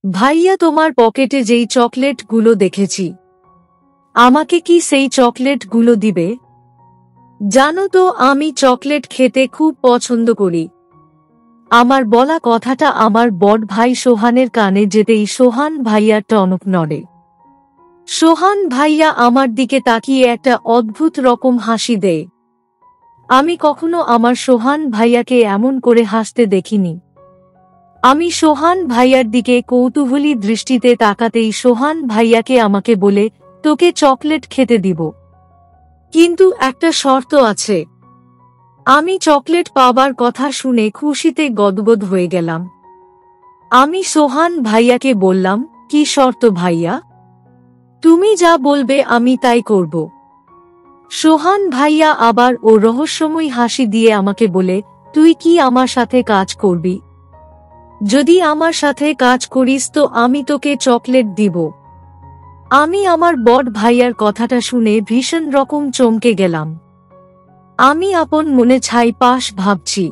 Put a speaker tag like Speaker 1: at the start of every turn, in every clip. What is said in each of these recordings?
Speaker 1: ভাইয়া, তোমার পকেটে যেই চকলেটগুলো দেখেছি, আমাকে কি সেই চকলেটগুলো দিবে? জানো তো আমি চকলেট খেতে খুব পছন্দ করি। আমার বলা কথাটা আমার বড় ভাই সোহানের কানে যেতেই সোহান ভাইয়া টনক নড়ে। সোহান ভাইয়া আমার দিকে তাকিয়ে একটা অদ্ভুত রকম হাসি দেয়। আমি কখনো আমার সোহান ভাইয়াকে এমন করে হাসতে দেখিনি। আমি সোহান ভাইয়ার দিকে কৌতূহলী দৃষ্টিতে তাকাতেই সোহান ভাইয়াকে আমাকে বলে, তোকে চকলেট খেতে দিব, কিন্তু একটা শর্ত আছে। আমি চকলেট পাবার কথা শুনে খুশিতে গদগদ হয়ে গেলাম। আমি সোহান ভাইয়াকে বললাম, কি শর্ত ভাইয়া? তুমি যা বলবে আমি তাই করব। সোহান ভাইয়া আবার ও রহস্যময় হাসি দিয়ে আমাকে বলে, তুই কি আমার সাথে কাজ করবি? যদি আমার সাথে কাজ করিস তো আমি তোকে চকলেট দিব। আমি আমার বড় ভাইয়ার কথাটা শুনে ভীষণ রকম চমকে গেলাম। আমি আপন মনে ছাই পাশ ভাবছি।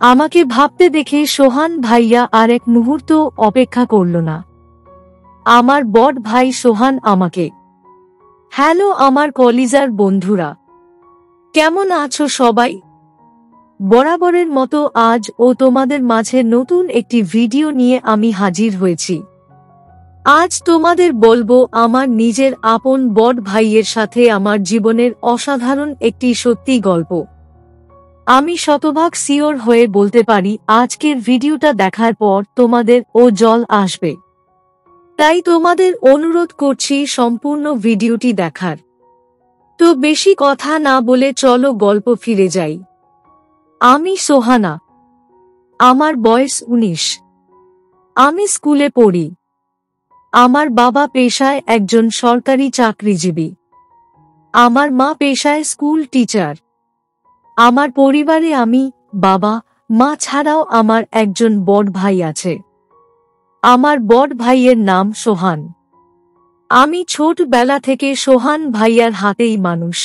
Speaker 1: আমাকে ভাবতে দেখে সোহান ভাইয়া আর এক মুহূর্ত অপেক্ষা করল না। আমার বড় ভাই সোহান আমাকে, হ্যালো আমার কলিজার বন্ধুরা, কেমন আছো সবাই? বরাবরের মতো আজ ও তোমাদের মাঝে নতুন একটি ভিডিও নিয়ে আমি হাজির হয়েছি। আজ তোমাদের বলবো আমার নিজের আপন বড় ভাইয়ের সাথে আমার জীবনের অসাধারণ একটি সত্যি গল্প। আমি শতভাগ সিওর হয়ে বলতে পারি আজকের ভিডিওটা দেখার পর তোমাদের ও জল আসবে। তাই তোমাদের অনুরোধ করছি সম্পূর্ণ ভিডিওটি দেখার। তো বেশি কথা না বলে চলো গল্প ফিরে যাই। আমি সোহানা। আমার বয়স 19। আমি স্কুলে পড়ি। আমার বাবা পেশায় একজন সরকারি চাকরিজীবী। আমার মা পেশায় স্কুল টিচার। আমার পরিবারে আমি, বাবা, মা ছাড়াও আমার একজন বড় ভাই আছে। আমার বড় ভাইয়ের নাম সোহান। আমি ছোটবেলা থেকে সোহান ভাইয়ার হাতেই মানুষ।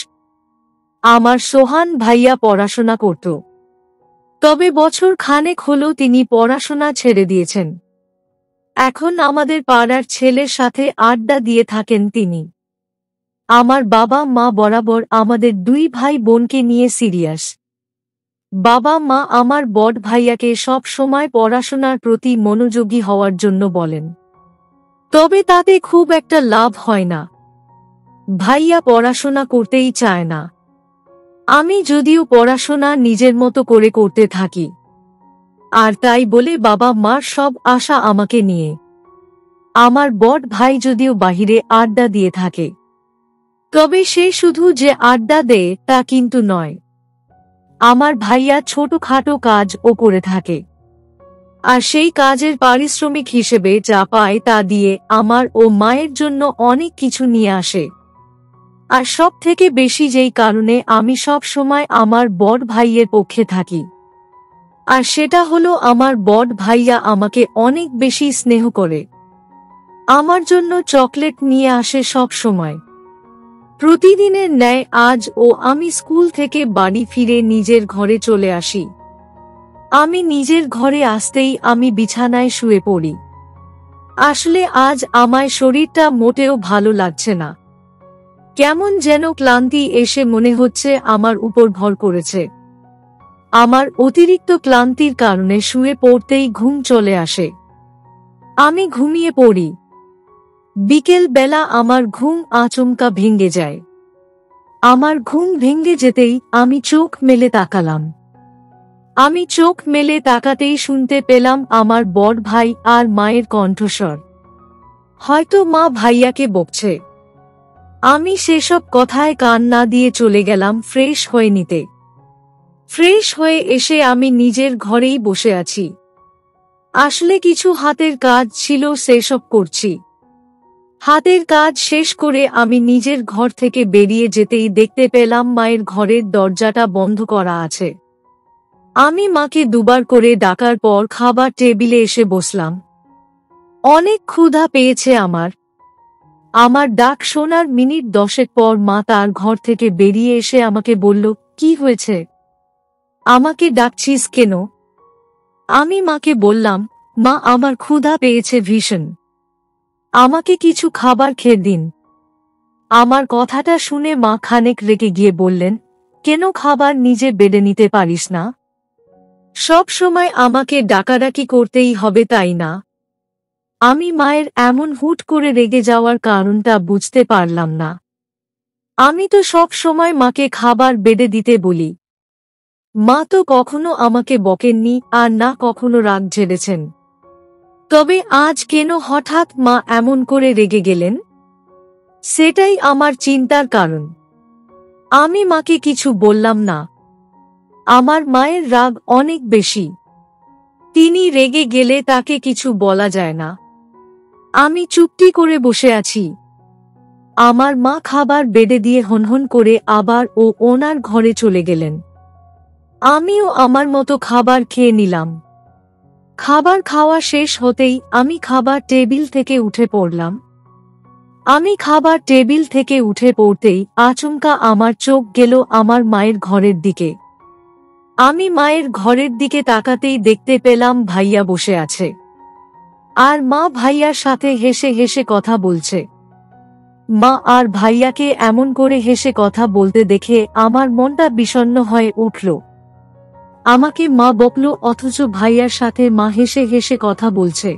Speaker 1: আমার সোহান ভাইয়া পড়াশোনা করত, তবে বছর খানেক হলো তিনি পড়াশোনা ছেড়ে দিয়েছেন। এখন আমাদের পাড়ার ছেলের সাথে আড্ডা দিয়ে থাকেন তিনি। আমার বাবা মা বরাবর আমাদের দুই ভাই বোনকে নিয়ে সিরিয়াস। বাবা মা আমার বড় ভাইয়াকে সব সময় পড়াশোনার প্রতি মনোযোগী হওয়ার জন্য বলেন, তবে তাতে খুব একটা লাভ হয় না। ভাইয়া পড়াশোনা করতেই চায় না। আমি যদিও পড়াশোনা নিজের মতো করে করতে থাকি, আর তাই বলে বাবা মার সব আশা আমাকে নিয়ে। আমার বড় ভাই যদিও বাহিরে আড্ডা দিয়ে থাকে, তবে সে শুধু যে আড্ডা দেয় তা কিন্তু নয়। আমার ভাইয়া ছোটখাটো কাজও করে থাকে, আর সেই কাজের পারিশ্রমিক হিসেবে যা পায় তা দিয়ে আমার ও মায়ের জন্য অনেক কিছু নিয়ে আসে। আর সব থেকে বেশি যেই কারণে আমি সব সময় আমার বড় ভাইয়ের পক্ষে থাকি, আর সেটা হলো আমার বড় ভাইয়া আমাকে অনেক বেশি স্নেহ করে। আমার জন্য চকলেট নিয়ে আসে সব সময়। প্রতিদিনের ন্যায় আজ ও আমি স্কুল থেকে বাড়ি ফিরে নিজের ঘরে চলে আসি। আমি নিজের ঘরে আসতেই আমি বিছানায় শুয়ে পড়ি। আসলে আজ আমার শরীরটা মোটেও ভালো লাগছে না। কেমন যেন ক্লান্তি এসে মনে হচ্ছে আমার উপর ভর করেছে। আমার অতিরিক্ত ক্লান্তির কারণে শুয়ে পড়তেই ঘুম চলে আসে। আমি ঘুমিয়ে পড়ি। বিকেল বেলা আমার ঘুম আচমকা ভেঙে যায়। আমার ঘুম ভেঙে যেতেই আমি চোখ মেলে তাকালাম। আমি চোখ মেলে তাকাতেই শুনতে পেলাম আমার বড় ভাই আর মায়ের কণ্ঠস্বর। হয়তো মা ভাইয়াকে বকছে। আমি সেসব কথায় কান না দিয়ে চলে গেলাম ফ্রেশ হয়ে নিতে। ফ্রেশ হয়ে এসে আমি নিজের ঘরেই বসে আছি। আসলে কিছু হাতের কাজ ছিল, সেসব করছি। হাতের কাজ শেষ করে আমি নিজের ঘর থেকে বেরিয়ে যেতেই দেখতে পেলাম মায়ের ঘরের দরজাটা বন্ধ করা আছে। আমি মাকে দুবার করে ডাকার পর খাবার টেবিলে এসে বসলাম। অনেক ক্ষুধা পেয়েছে আমার। আমার ডাক শোনার মিনিট 10 পর মা তার ঘর থেকে বেরিয়ে এসে আমাকে বলল, কি হয়েছে? আমাকে ডাকছিস কেন? আমি মাকে বললাম, মা, আমার ক্ষুধা পেয়েছে ভীষণ, আমাকে কিছু খাবার খেয়ে দিন। আমার কথাটা শুনে মা খানিক রেগে গিয়ে বললেন, কেন খাবার নিজে বেড়ে নিতে পারিস না? সব সময় আমাকে ডাকাডাকি করতেই হবে তাই না? আমি মায়ের এমন হুট করে রেগে যাওয়ার কারণটা বুঝতে পারলাম না। আমি তো সব সময় মাকে খাবার বেড়ে দিতে বলি। মা তো কখনো আমাকে বকেননি আর না কখনো রাগ ঝেড়েছেন। তবে আজ কেন হঠাৎ মা এমন করে রেগে গেলেন? সেটাই আমার চিন্তার কারণ। আমি মাকে কিছু বললাম না। আমার মায়ের রাগ অনেক বেশি। তিনি রেগে গেলে তাকে কিছু বলা যায় না। আমি চুপটি করে বসে আছি। আমার মা খাবার বেড়ে দিয়ে হনহন করে আবার ওনার ঘরে চলে গেলেন। আমিও আমার মতো খাবার খেয়ে নিলাম। খাবার খাওয়া শেষ হতেই আমি খাবার টেবিল থেকে উঠে পড়লাম। আমি খাবার টেবিল থেকে উঠে পড়তেই আচমকা আমার চোখ গেল আমার মায়ের ঘরের দিকে। আমি মায়ের ঘরের দিকে তাকাতেই দেখতে পেলাম ভাইয়া বসে আছে। আর মা ভাইয়ার সাথে হেসে হেসে কথা বলছে। মা আর ভাইয়াকে এমন করে হেসে কথা বলতে দেখে আমার মনটা বিষণ্ণ হয়ে উঠল। আমাকে মা বকল অথচ ভাইয়ার সাথে মা হেসে হেসে কথা বলছে।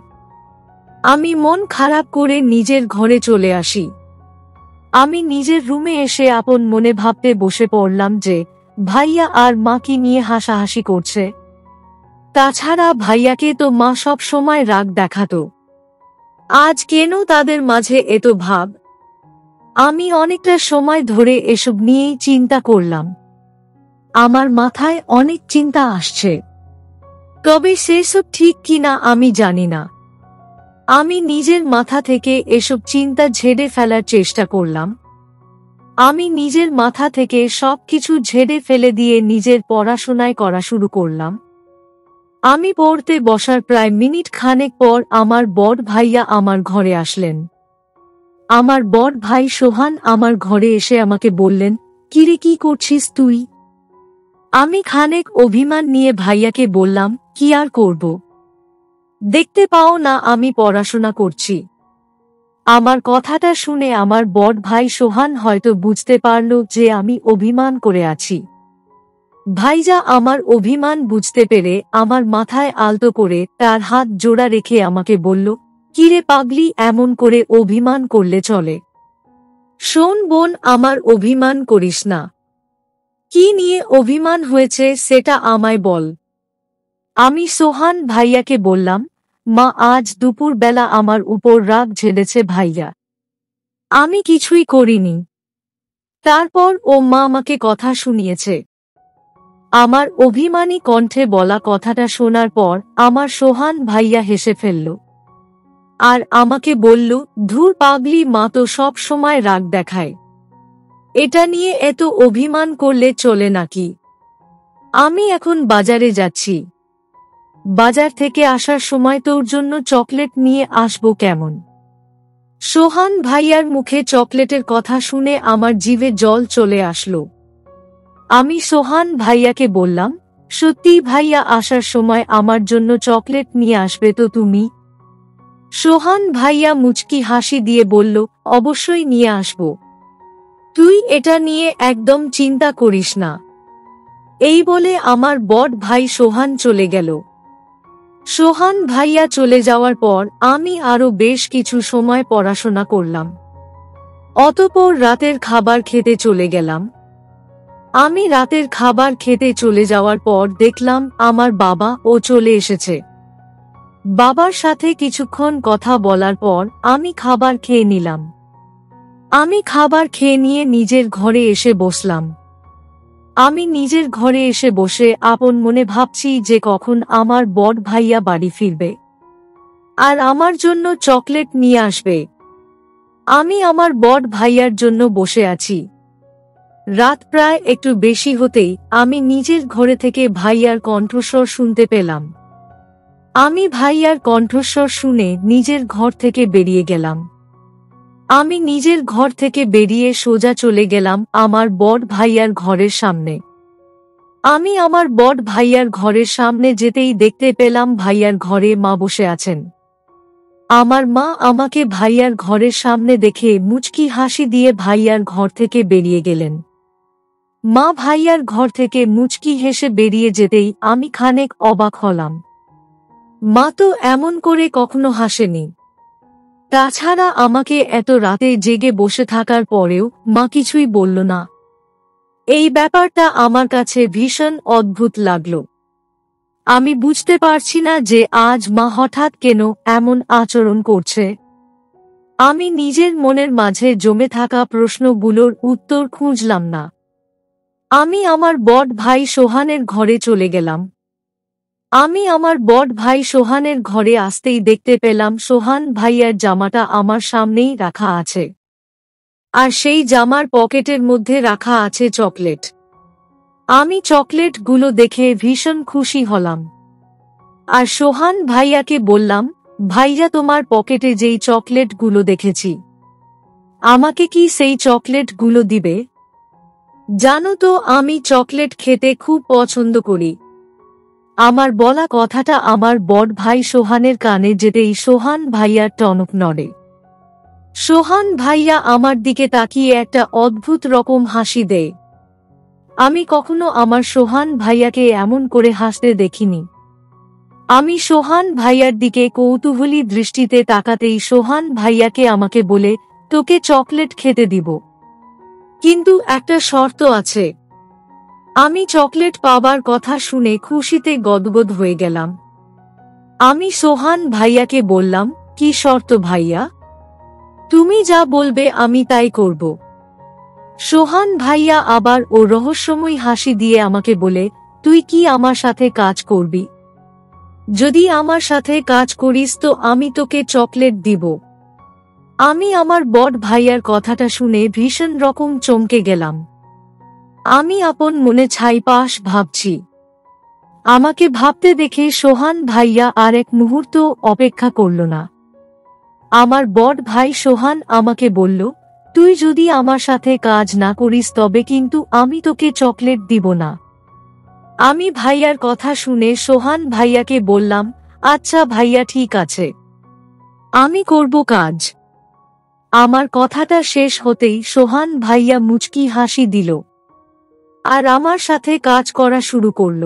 Speaker 1: আমি মন খারাপ করে নিজের ঘরে চলে আসি। আমি নিজের রুমে এসে আপন মনে ভাবতে বসে পড়লাম যে ভাইয়া আর মা কি নিয়ে হাসাহাসি করছে। তাছাড়া ভাইয়াকে তো মা সব সময় রাগ দেখাতো। আজ কেন তাদের মাঝে এত ভাব? আমি অনেকটা সময় ধরে এসব নিয়েই চিন্তা করলাম। আমার মাথায় অনেক চিন্তা আসছে, তবে সেসব ঠিক কিনা আমি জানি না। আমি নিজের মাথা থেকে এসব চিন্তা ঝেড়ে ফেলার চেষ্টা করলাম। আমি নিজের মাথা থেকে সবকিছু ঝেড়ে ফেলে দিয়ে নিজের পড়াশোনায় করা শুরু করলাম। আমি পড়তে বসার প্রায় মিনিট খানেক পর আমার বড় ভাইয়া আমার ঘরে আসলেন। আমার বড় ভাই সোহান আমার ঘরে এসে আমাকে বললেন, কিরে, কি করছিস তুই? আমি খানেক অভিমান নিয়ে ভাইয়াকে বললাম, কি আর করব, দেখতে পাও না আমি পড়াশোনা করছি। আমার কথাটা শুনে আমার বড় ভাই সোহান হয়তো বুঝতে পারল যে আমি অভিমান করে আছি। ভাইজা আমার অভিমান বুঝতে পেরে আমার মাথায় আলতো করে তার হাত জোড়া রেখে আমাকে বলল, কিরে পাগলি, এমন করে অভিমান করলে চলে? শোন বোন, আমার অভিমান করিস না। কি নিয়ে অভিমান হয়েছে সেটা আমায় বল। আমি সোহান ভাইয়াকে বললাম, মা আজ দুপুর বেলা আমার উপর রাগ ঝেড়েছে ভাইয়া। আমি কিছুই করিনি। তারপর মা আমাকে কথা শুনিয়েছে। আমার অভিমানী কণ্ঠে বলা কথাটা শোনার পর আমার সোহান ভাইয়া হেসে ফেলল আর আমাকে বলল, ধুর পাগলি, মা তো সব সময় রাগ দেখায়, এটা নিয়ে এত অভিমান করলে চলে নাকি? আমি এখন বাজারে যাচ্ছি। বাজার থেকে আসার সময় তোর জন্য চকলেট নিয়ে আসবো কেমন? সোহান ভাইয়ার মুখে চকলেটের কথা শুনে আমার জিভে জল চলে আসলো। আমি সোহান ভাইয়াকে বললাম, সত্যি ভাইয়া, আসার সময় আমার জন্য চকলেট নিয়ে আসবে তো তুমি? সোহান ভাইয়া মুচকি হাসি দিয়ে বলল, অবশ্যই নিয়ে আসব, তুই এটা নিয়ে একদম চিন্তা করিস না। এই বলে আমার বড় ভাই সোহান চলে গেল। সোহান ভাইয়া চলে যাওয়ার পর আমি আরো বেশ কিছু সময় পড়াশোনা করলাম। অতঃপর রাতের খাবার খেতে চলে গেলাম। আমি রাতের খাবার খেতে চলে যাওয়ার পর দেখলাম আমার বাবা চলে এসেছে। বাবার সাথে কিছুক্ষণ কথা বলার পর আমি খাবার খেয়ে নিলাম। আমি খাবার খেয়ে নিয়ে নিজের ঘরে এসে বসলাম। আমি নিজের ঘরে এসে বসে আপন মনে ভাবছি যে কখন আমার বড় ভাইয়া বাড়ি ফিরবে আর আমার জন্য চকলেট নিয়ে আসবে। আমি আমার বড় ভাইয়ার জন্য বসে আছি। রাত প্রায় একটু বেশি হতেই আমি নিজের ঘরে থেকে ভাইয়ার কণ্ঠস্বর শুনতে পেলাম। আমি ভাইয়ার কণ্ঠস্বর শুনে নিজের ঘর থেকে বেরিয়ে গেলাম। আমি নিজের ঘর থেকে বেরিয়ে সোজা চলে গেলাম আমার বড় ভাইয়ার ঘরের সামনে। আমি আমার বড় ভাইয়ার ঘরের সামনে যেতেই দেখতে পেলাম ভাইয়ার ঘরে মা বসে আছেন। আমার মা আমাকে ভাইয়ার ঘরের সামনে দেখে মুচকি হাসি দিয়ে ভাইয়ার ঘর থেকে বেরিয়ে গেলেন। মা ভাইয়ার ঘর থেকে মুচকি হেসে বেরিয়ে যেতেই আমি খানিক অবাক হলাম। মা তো এমন করে কখনো হাসেনি। তাছাড়া আমাকে এত রাতে জেগে বসে থাকার পরেও মা কিছুই বলল না। এই ব্যাপারটা আমার কাছে ভীষণ অদ্ভুত লাগল। আমি বুঝতে পারছি না যে আজ মা হঠাৎ কেন এমন আচরণ করছে। আমি নিজের মনের মাঝে জমে থাকা প্রশ্নগুলোর উত্তর খুঁজলাম না। আমি আমার বড় ভাই সোহানের ঘরে চলে গেলাম। আমি আমার বড় ভাই সোহানের ঘরে আসতেই দেখতে পেলাম সোহান ভাইয়ার জামাটা আমার সামনেই রাখা আছে। আর সেই জামার পকেটের মধ্যে রাখা আছে চকলেট। আমি চকলেটগুলো দেখে ভীষণ খুশি হলাম। আর সোহান ভাইয়াকে বললাম, ভাইয়া তোমার পকেটে যেই চকলেটগুলো দেখেছি, আমাকে কি সেই চকলেটগুলো দিবে? জানো তো আমি চকলেট খেতে খুব পছন্দ করি। আমার বলা কথাটা আমার বড় ভাই সোহানের কানে যেতেই সোহান ভাইয়ার টনক নড়ে। সোহান ভাইয়া আমার দিকে তাকিয়ে একটা অদ্ভুত রকম হাসি দেয়। আমি কখনো আমার সোহান ভাইয়াকে এমন করে হাসতে দেখিনি। আমি সোহান ভাইয়ার দিকে কৌতূহলী দৃষ্টিতে তাকাতেই সোহান ভাইয়াকে আমাকে বলে, তোকে চকলেট খেতে দিব, কিন্তু একটা শর্ত আছে। আমি চকলেট পাবার কথা শুনে খুশিতে গদগদ হয়ে গেলাম। আমি সোহান ভাইয়াকে বললাম, কি শর্ত ভাইয়া? তুমি যা বলবে আমি তাই করব। সোহান ভাইয়া আবার ও রহস্যময় হাসি দিয়ে আমাকে বলে, তুই কি আমার সাথে কাজ করবি? যদি আমার সাথে কাজ করিস তো আমি তোকে চকলেট দিব। আমি আমার বড় ভাইয়ার কথাটা শুনে ভীষণ রকম চমকে গেলাম। আমি আপন মনে ছাইপাশ ভাবছি। আমাকে ভাবতে দেখে সোহান ভাইয়া আর এক মুহূর্ত অপেক্ষা করল না। আমার বড় ভাই সোহান আমাকে বলল, তুই যদি আমার সাথে কাজ না করিস তবে কিন্তু আমি তোকে চকলেট দিব না। আমি ভাইয়ার কথা শুনে সোহান ভাইয়াকে বললাম, আচ্ছা ভাইয়া ঠিক আছে, আমি করব কাজ। আমার কথাটা শেষ হতেই সোহান ভাইয়া মুচকি হাসি দিল আর আমার সাথে কাজ করা শুরু করল।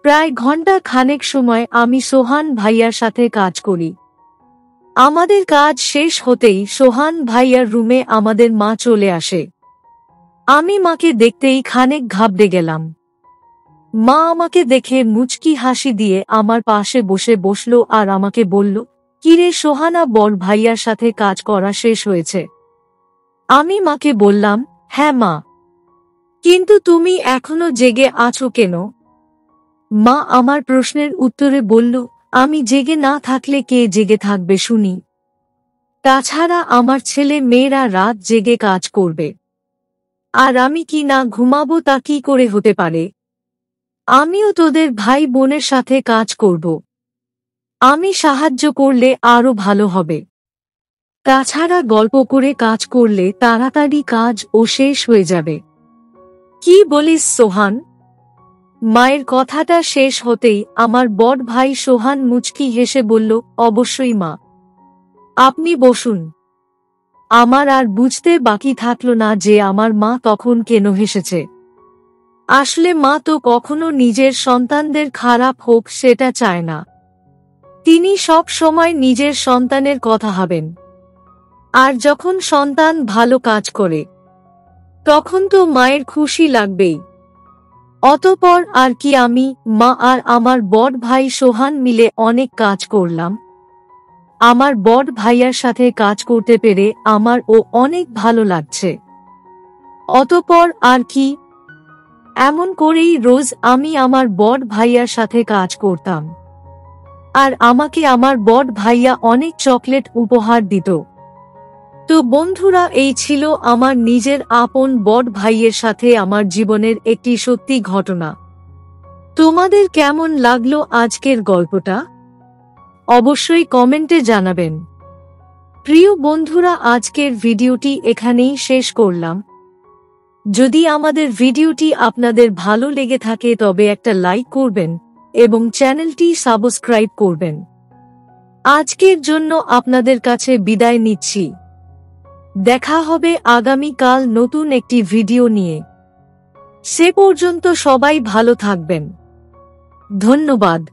Speaker 1: প্রায় ঘন্টা খানেক সময় আমি সোহান ভাইয়ার সাথে কাজ করি। আমাদের কাজ শেষ হতেই সোহান ভাইয়ার রুমে আমাদের মা চলে আসে। আমি মাকে দেখতেই খানিক ঘাবড়ে গেলাম। মা আমাকে দেখে মুচকি হাসি দিয়ে আমার পাশে বসে বসল আর আমাকে বলল, কিরে সোহানা, বড় ভাইয়ার সাথে কাজ করা শেষ হয়েছে? আমি মাকে বললাম, হ্যাঁ মা। কিন্তু তুমি এখনো জেগে আছো কেন? মা আমার প্রশ্নের উত্তরে বলল, আমি জেগে না থাকলে কে জেগে থাকবে শুনি? তাছাড়া আমার ছেলে মেয়েরা রাত জেগে কাজ করবে, আর আমি কি না ঘুমাবো তা কি করে হতে পারে? আমিও তোদের ভাই বোনের সাথে কাজ করব। আমি সাহায্য করলে আরো ভালো হবে। তাছাড়া গল্প করে কাজ করলে তাড়াতাড়ি কাজ ও শেষ হয়ে যাবে। কি বলিস সোহান? মায়ের কথাটা শেষ হতেই আমার বড় ভাই সোহান মুচকি হেসে বলল, অবশ্যই মা, আপনি বসুন। আমার আর বুঝতে বাকি থাকল না যে আমার মা তখন কেন হেসেছে। আসলে মা তো কখনো নিজের সন্তানদের খারাপ হোক সেটা চায় না। তিনি সব সময় নিজের সন্তানের কথা ভাবেন। আর যখন সন্তান ভালো কাজ করে তখন তো মায়ের খুশি লাগবেই। অতঃপর আর কি আমি, মা আর আমার বড় ভাই সোহান মিলে অনেক কাজ করলাম। আমার বড় ভাইয়ার সাথে কাজ করতে পেরে আমার ও অনেক ভালো লাগছে। অতঃপর আর কি, এমন করেই রোজ আমি আমার বড় ভাইয়ার সাথে কাজ করতাম। আর আমাকে আমার বড় ভাইয়া অনেক চকলেট উপহার দিত। তো বন্ধুরা, এই ছিল আমার নিজের আপন বড় ভাইয়ের সাথে আমার জীবনের একটি সত্যি ঘটনা। তোমাদের কেমন লাগলো আজকের গল্পটা? অবশ্যই কমেন্টে জানাবেন। প্রিয় বন্ধুরা, আজকের ভিডিওটি এখানেই শেষ করলাম। যদি আমাদের ভিডিওটি আপনাদের ভালো লেগে থাকে তবে একটা লাইক করবেন এবং চ্যানেলটি সাবস্ক্রাইব করবেন। আজকের জন্য আপনাদের কাছে বিদায় নিচ্ছি। দেখা হবে আগামীকাল নতুন একটি ভিডিও নিয়ে। সে পর্যন্ত সবাই ভালো থাকবেন। ধন্যবাদ।